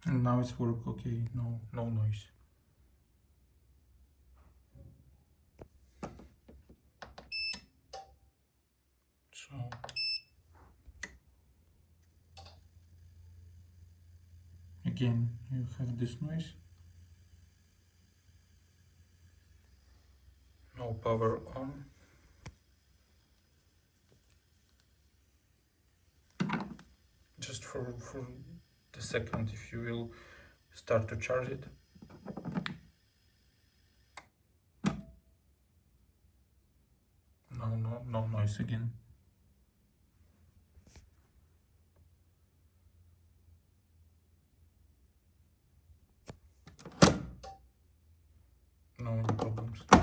And now it's work. Okay, no noise. So again, you have this noise. No power on. Just for the second, if you will start to charge it. No noise again. No problems.